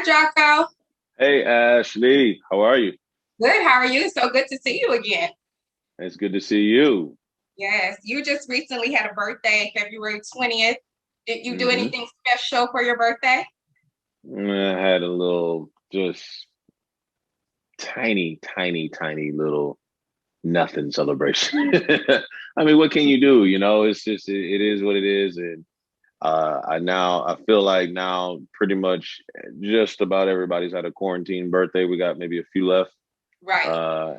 Jocko. Hey Ashley, how are you? Good. How are you? So good to see you again. It's good to see you. Yes, you just recently had a birthday, February 20th. Did you do hmm anything special for your birthday? I had a little, just tiny little nothing celebration. I mean, what can you do? It's just it is what it is, and I feel like now pretty much just about everybody's had a quarantine birthday. We got maybe a few left. Right.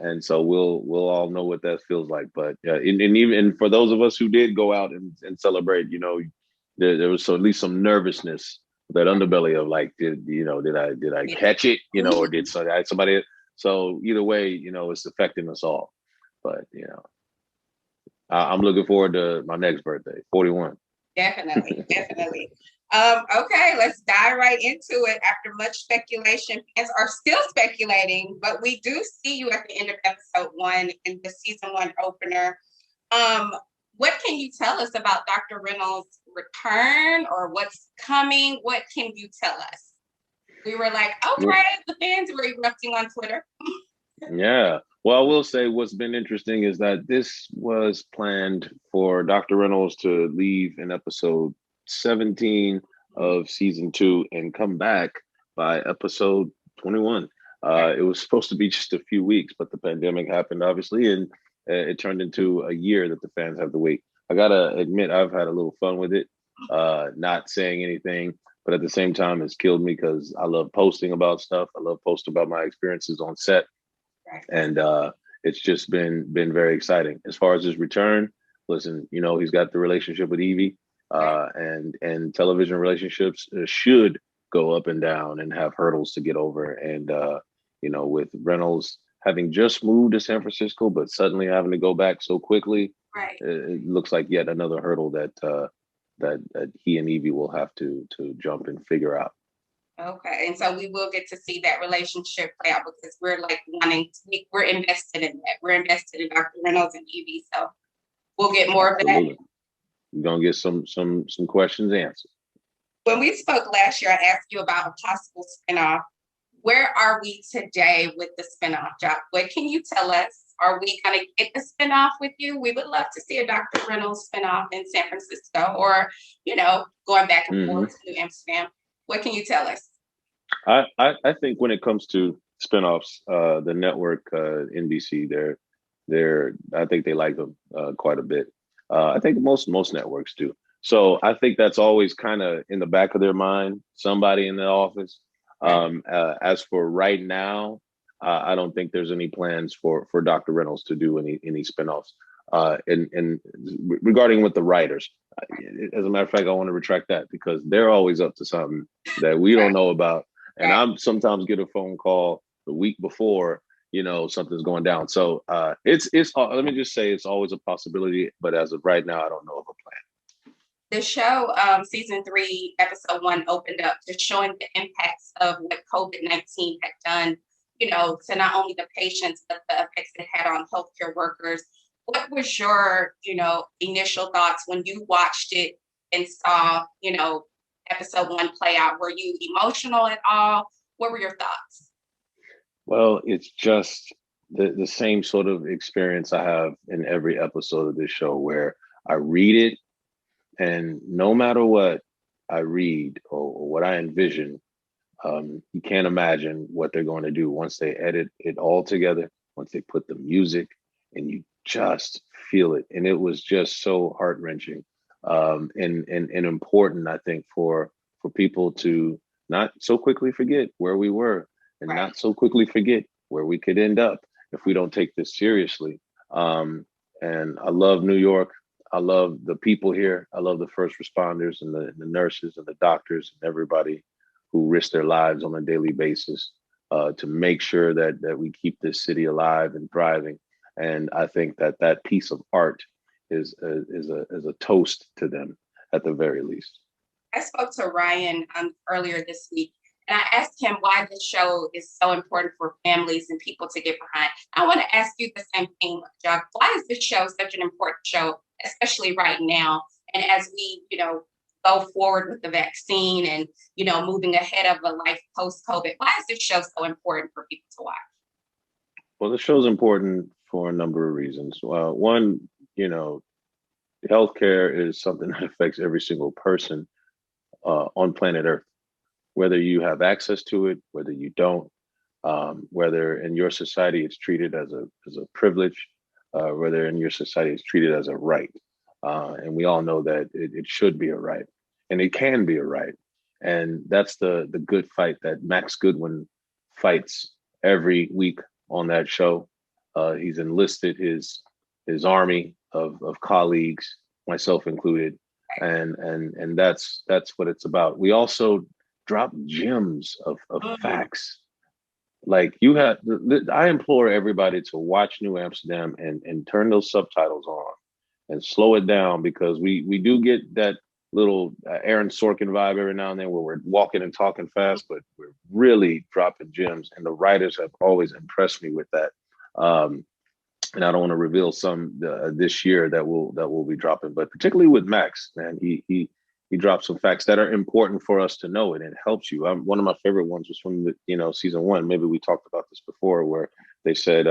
And so we'll all know what that feels like. But and even for those of us who did go out and celebrate, there was at least some nervousness, that underbelly of like, did I catch it, or did somebody? So either way, it's affecting us all. But I'm looking forward to my next birthday, 41. Definitely, definitely. Okay, let's dive right into it. After much speculation, fans are still speculating, but we do see you at the end of episode one in the season one opener. Um, what can you tell us about Dr. Reynolds' return or what's coming? What can you tell us? We were like, okay, the fans were erupting on Twitter. Yeah. Well, I will say what's been interesting is that this was planned for Dr. Reynolds to leave in episode 17 of season two and come back by episode 21. It was supposed to be just a few weeks, but the pandemic happened, obviously, and it turned into a year that the fans have to wait. I gotta admit, I've had a little fun with it, not saying anything, but at the same time, it's killed me because I love posting about stuff. I love posting about my experiences on set, Right. and it's just been very exciting. As far as his return, listen, he's got the relationship with Evie, Right. and television relationships should go up and down and have hurdles to get over. And with Reynolds having just moved to San Francisco, but suddenly having to go back so quickly, Right. it looks like yet another hurdle that he and Evie will have to jump and figure out. Okay, and so we will get to see that relationship play out because we're like we're invested in that. We're invested in Dr. Reynolds and Evie, so we'll get more of that. Absolutely, you're gonna get some questions answered. When we spoke last year, I asked you about a possible spinoff. Where are we today with the spinoff, Jock? What can you tell us? Are we going to get the spinoff with you? We would love to see a Dr. Reynolds spinoff in San Francisco or, going back and hmm forth to New Amsterdam. What can you tell us? I think when it comes to spinoffs, the network, NBC, they're I think they like them quite a bit. I think most networks do. So I think that's always kind of in the back of their mind, somebody in the office. Right. As for right now, I don't think there's any plans for Dr. Reynolds to do any spinoffs. And regarding with the writers, as a matter of fact, I want to retract that because they're always up to something that we don't Right. know about. And Right. I'm sometimes get a phone call the week before, something's going down. So it's let me just say it's always a possibility, but as of right now, I don't know of a plan. The show, season three, episode one, opened up to showing the impacts of what COVID-19 had done, to not only the patients, but the effects it had on healthcare workers. What was your, initial thoughts when you watched it and saw, episode one play out? Were you emotional at all? What were your thoughts? Well, it's just the same sort of experience I have in every episode of this show where I read it, and no matter what I read or what I envision, you can't imagine what they're going to do once they edit it all together, once they put the music, and you just feel it. And it was just so heart wrenching, and important, I think, for people to not so quickly forget where we were, and Right. not so quickly forget where we could end up if we don't take this seriously. And I love New York. I love the people here. I love the first responders and the nurses and the doctors and everybody who risk their lives on a daily basis to make sure that we keep this city alive and thriving. And I think that piece of art is a toast to them at the very least. I spoke to Ryan earlier this week, and I asked him why this show is so important for families and people to get behind. I want to ask you the same thing, Jock. Why is this show such an important show, especially right now? And as we, go forward with the vaccine and, moving ahead of a life post-COVID. Why is this show so important for people to watch? Well, the show's important for a number of reasons. One, healthcare is something that affects every single person on planet Earth, whether you have access to it, whether you don't, whether in your society it's treated as a privilege, whether in your society it's treated as a right. And we all know that it should be a right, and it can be a right. And that's the good fight that Max Goodwin fights every week on that show. He's enlisted his army of colleagues, myself included, and that's what it's about. We also drop gems of facts. Like I implore everybody to watch New Amsterdam and turn those subtitles on and slow it down, because we do get that little Aaron Sorkin vibe every now and then where we're walking and talking fast, but we're really dropping gems, and the writers have always impressed me with that. And I don't want to reveal some this year that we'll be dropping, but particularly with Max, man, he dropped some facts that are important for us to know, and it helps you. One of my favorite ones was from season 1. Maybe we talked about this before, where they said,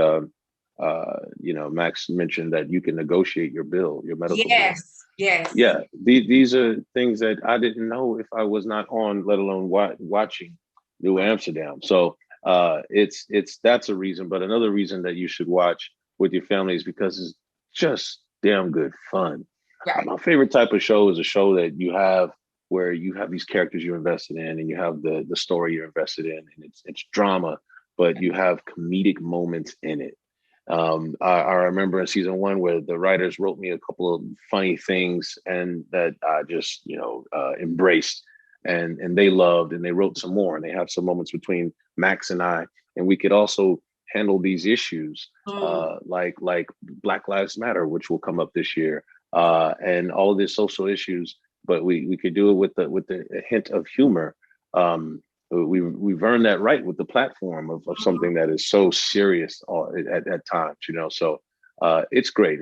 Max mentioned that you can negotiate your medical bill. Yes. Yeah, these are things that I didn't know if I was not on, let alone watching New Amsterdam. So that's a reason. But another reason that you should watch with your family is because it's just damn good fun. Right. My favorite type of show is a show that you have where you have these characters you're invested in, and you have the story you're invested in, and it's drama, but you have comedic moments in it. I remember in season 1 where the writers wrote me a couple of funny things, and that I just embraced, and they loved, and they wrote some more, and they have some moments between Max and I, and we could also handle these issues like Black Lives Matter, which will come up this year, and all of these social issues, but we could do it with a hint of humor. We've earned that right with the platform of something that is so serious at times, So it's great.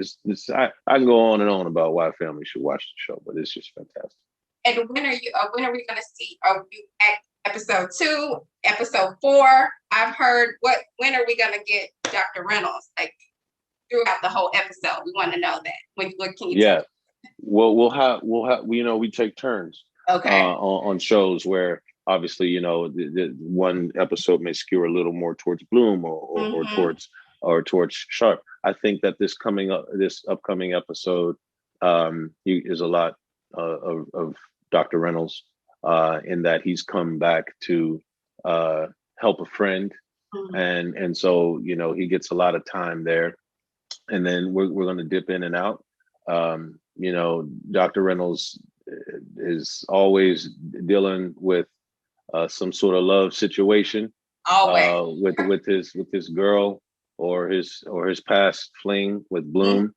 I can go on and on about why families should watch the show, but it's just fantastic. And when are we going to see? Are you at episode 2, episode 4? I've heard. When are we going to get Dr. Reynolds? Like throughout the whole episode, we want to know that. What can you? Yeah. Well, we'll have we take turns. Okay. On shows where obviously the one episode may skew a little more towards Bloom or towards Sharp. I think that this upcoming episode is a lot of Dr. Reynolds in that he's come back to help a friend, and so he gets a lot of time there, and then we're going to dip in and out. Dr. Reynolds is always dealing with some sort of love situation with his girl or his past fling with Bloom.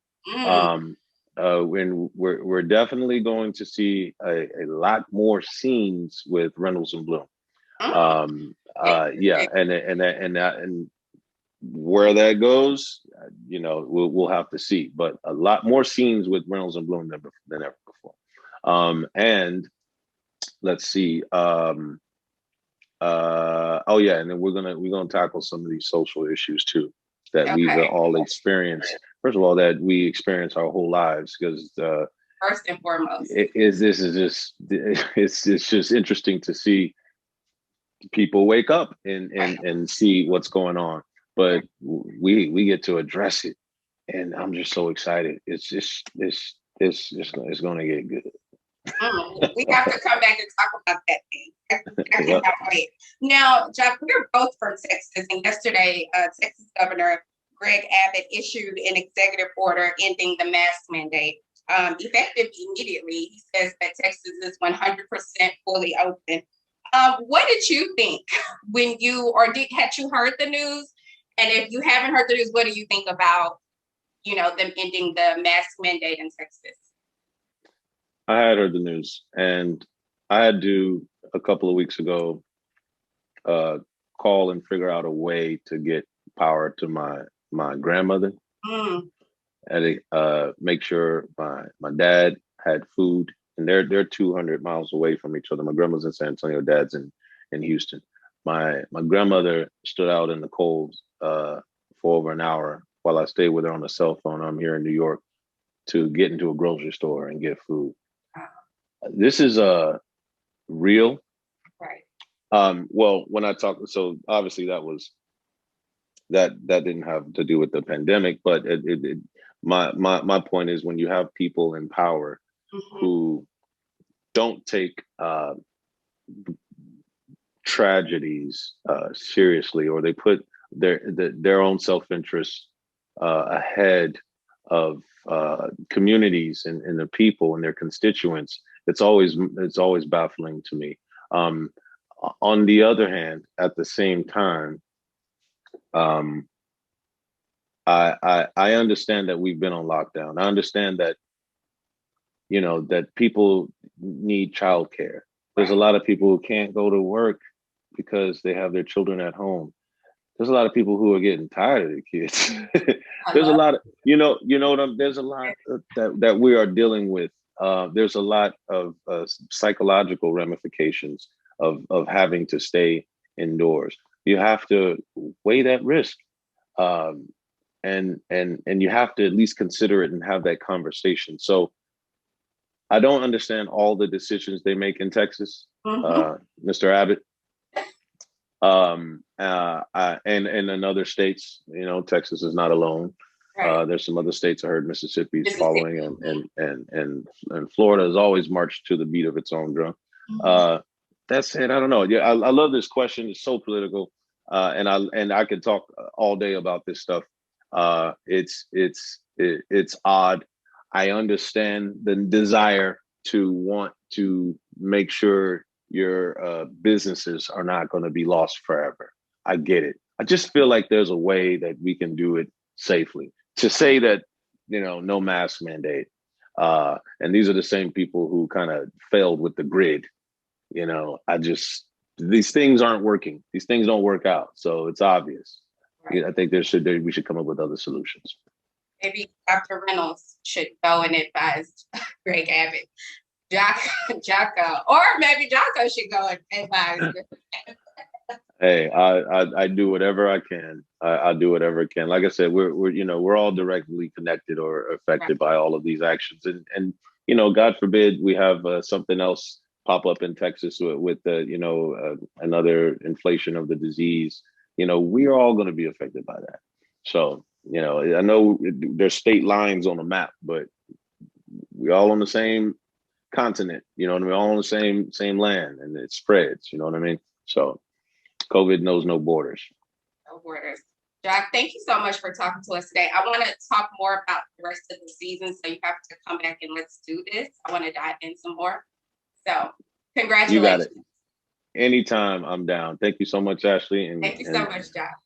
When we're definitely going to see a lot more scenes with Reynolds and Bloom. And where that goes, we'll have to see. But a lot more scenes with Reynolds and Bloom than ever before. And let's see. And then we're gonna tackle some of these social issues too that we've all experienced. First of all, that we experience our whole lives, because first and foremost, it's just interesting to see people wake up and see what's going on. But we get to address it, and I'm just so excited. It's going to get good. We have to come back and talk about that thing. I cannot wait. Now, Jocko, we're both from Texas, and yesterday, Texas Governor Greg Abbott issued an executive order ending the mask mandate. Effective immediately, he says that Texas is 100% fully open. What did you think when had you heard the news? And if you haven't heard the news, what do you think about, them ending the mask mandate in Texas? I had heard the news, and I had to, a couple of weeks ago, call and figure out a way to get power to my grandmother, and make sure my dad had food and they're 200 miles away from each other. My grandma's in San Antonio, dad's in Houston. My grandmother stood out in the cold for over an hour while I stayed with her on the cell phone. I'm here in New York to get into a grocery store and get food. This is real. Right. Well, when I talk, so obviously that didn't have to do with the pandemic, but my point is, when you have people in power who don't take tragedies seriously, or they put their own self-interest ahead of communities and the people and their constituents, it's always baffling to me. On the other hand, at the same time, I understand that we've been on lockdown. I understand that, that people need childcare. There's a lot of people who can't go to work because they have their children at home. There's a lot of people who are getting tired of the kids. There's a lot of, there's a lot that we are dealing with. There's a lot of psychological ramifications of having to stay indoors. You have to weigh that risk. And you have to at least consider it and have that conversation. So I don't understand all the decisions they make in Texas, Mr. Abbott. And in other states, Texas is not alone. Right. There's some other states. I heard Mississippi is following, and Florida has always marched to the beat of its own drum. That said, I don't know. Yeah, I love this question. It's so political, and I could talk all day about this stuff. It's odd. I understand the desire to want to make sure your businesses are not going to be lost forever. I get it. I just feel like there's a way that we can do it safely. To say that, no mask mandate, and these are the same people who kind of failed with the grid. These things aren't working. These things don't work out. So it's obvious. Right. I think we should come up with other solutions. Maybe Dr. Reynolds should go and advise Greg Abbott, Jocko, or maybe Jocko should go and advise. Hey, I do whatever I can. I do whatever I can. Like I said, we're all directly connected or affected by all of these actions, and God forbid we have something else pop up in Texas with another inflation of the disease. We are all going to be affected by that. So, I know there's state lines on the map, but we're all on the same continent, we're all on the same land, and it spreads, you know what I mean? So COVID knows no borders. No borders. Jack, thank you so much for talking to us today. I want to talk more about the rest of the season, so you have to come back and let's do this. I want to dive in some more. So congratulations. You got it. Anytime, I'm down. Thank you so much, Ashley. Thank you so much, Jack.